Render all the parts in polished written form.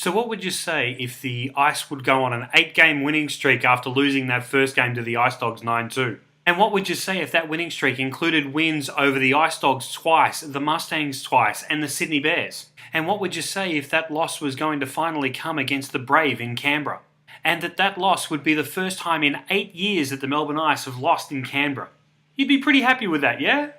So what would you say if the Ice would go on an 8-game winning streak after losing that first game to the Ice Dogs 9-2? And what would you say if that winning streak included wins over the Ice Dogs twice, the Mustangs twice, and the Sydney Bears? And what would you say if that loss was going to finally come against the Brave in Canberra? And that loss would be the first time in 8 years that the Melbourne Ice have lost in Canberra. You'd be pretty happy with that, yeah?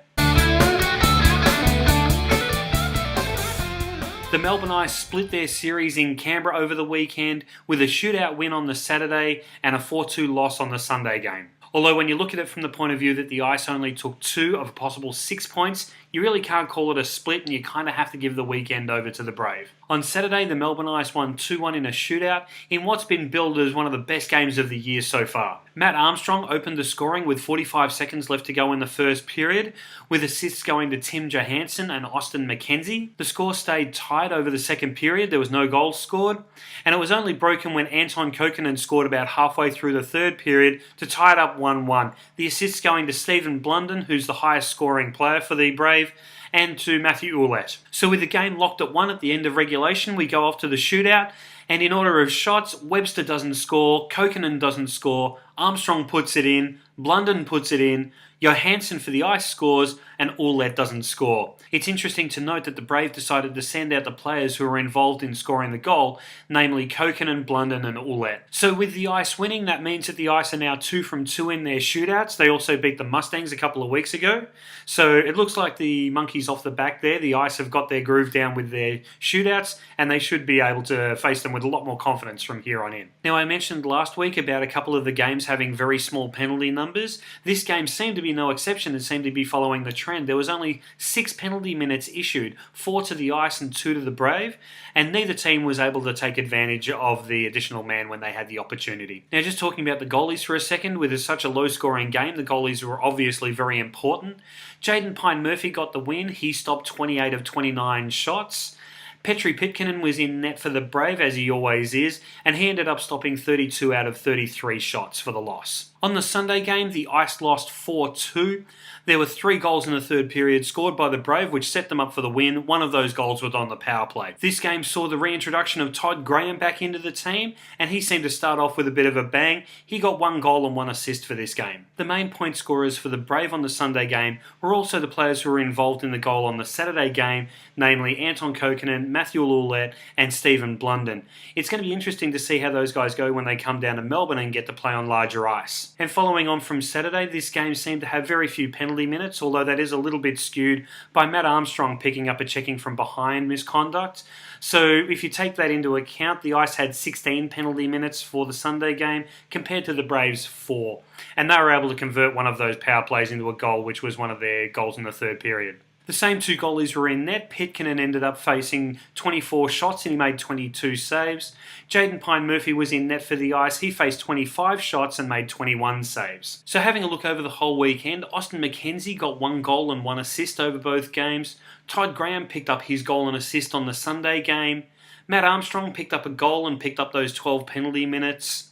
The Melbourne Ice split their series in Canberra over the weekend with a shootout win on the Saturday and a 4-2 loss on the Sunday game. Although when you look at it from the point of view that the Ice only took 2 of a possible 6 points, you really can't call it a split and you kind of have to give the weekend over to the Brave. On Saturday, the Melbourne Ice won 2-1 in a shootout in what's been billed as one of the best games of the year so far. Matt Armstrong opened the scoring with 45 seconds left to go in the first period, with assists going to Tim Johansson and Austin McKenzie. The score stayed tied over the second period, there was no goals scored, and it was only broken when Anton Kokkonen scored about halfway through the third period to tie it up 1-1. The assists going to Stephen Blunden, who's the highest scoring player for the Brave, and to Matthew Ouellette. So with the game locked at 1 at the end of regulation, we go off to the shootout, and in order of shots, Webster doesn't score, Kokkonen doesn't score, Armstrong puts it in, Blunden puts it in, Johansson for the Ice scores, and Ouellette doesn't score. It's interesting to note that the Brave decided to send out the players who were involved in scoring the goal, namely Kokkonen, Blunden and Ouellette. So with the Ice winning, that means that the Ice are now 2 from 2 in their shootouts. They also beat the Mustangs a couple of weeks ago. So it looks like the monkeys off the back there. The Ice have got their groove down with their shootouts, and they should be able to face them with a lot more confidence from here on in. Now, I mentioned last week about a couple of the games having very small penalty numbers. This game seemed to be no exception. It seemed to be following the trend. There was only 6 penalty minutes issued, 4 to the Ice and 2 to the Brave, and neither team was able to take advantage of the additional man when they had the opportunity. Now, just talking about the goalies for a second, with such a low-scoring game, the goalies were obviously very important. Jaden Pine-Murphy got the win. He stopped 28 of 29 shots. Petri Pitkänen was in net for the Brave, as he always is, and he ended up stopping 32 out of 33 shots for the loss. On the Sunday game, the Ice lost 4-2. There were 3 goals in the third period scored by the Brave, which set them up for the win. One of those goals was on the power play. This game saw the reintroduction of Todd Graham back into the team, and he seemed to start off with a bit of a bang. He got 1 goal and 1 assist for this game. The main point scorers for the Brave on the Sunday game were also the players who were involved in the goal on the Saturday game, namely Anton Kokkonen, Matthew Ouellette, and Stephen Blunden. It's going to be interesting to see how those guys go when they come down to Melbourne and get to play on larger ice. And following on from Saturday, this game seemed to have very few penalty minutes, although that is a little bit skewed by Matt Armstrong picking up a checking from behind misconduct. So if you take that into account, the Ice had 16 penalty minutes for the Sunday game compared to the Braves 4. And they were able to convert one of those power plays into a goal, which was one of their goals in the third period. The same 2 goalies were in net. Pitkänen ended up facing 24 shots and he made 22 saves. Jaden Pine-Murphy was in net for the Ice. He faced 25 shots and made 21 saves. So having a look over the whole weekend, Austin McKenzie got 1 goal and 1 assist over both games. Todd Graham picked up his goal and assist on the Sunday game. Matt Armstrong picked up a goal and picked up those 12 penalty minutes.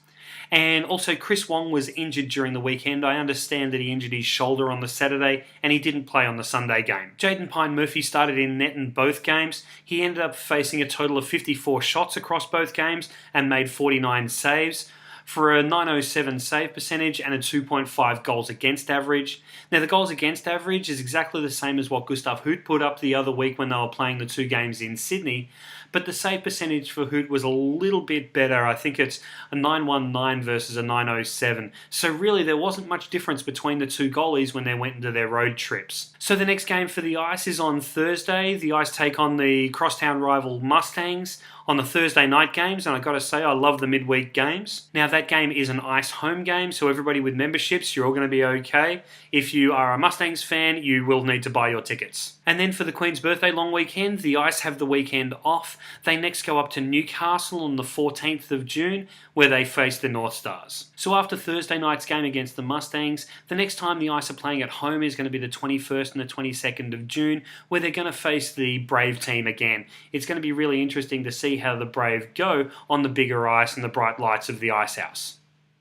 And also Chris Wong was injured during the weekend. I understand that he injured his shoulder on the Saturday and he didn't play on the Sunday game. Jaden Pine-Murphy started in net in both games. He ended up facing a total of 54 shots across both games and made 49 saves for a 907 save percentage and a 2.5 goals against average. Now the goals against average is exactly the same as what Gustav Hoot put up the other week when they were playing the 2 games in Sydney, but the save percentage for Hoot was a little bit better. I think it's a 919 versus a 907. So really there wasn't much difference between the 2 goalies when they went into their road trips. So the next game for the Ice is on Thursday. The Ice take on the crosstown rival Mustangs on the Thursday night games, and I've got to say I love the midweek games. Now that game is an Ice home game, so everybody with memberships, you're all going to be okay. If you are a Mustangs fan, you will need to buy your tickets. And then for the Queen's Birthday long weekend, the Ice have the weekend off. They next go up to Newcastle on the 14th of June, where they face the North Stars. So after Thursday night's game against the Mustangs, the next time the Ice are playing at home is going to be the 21st and the 22nd of June, where they're going to face the Brave team again. It's going to be really interesting to see how the Brave go on the bigger ice and the bright lights of the Ice House.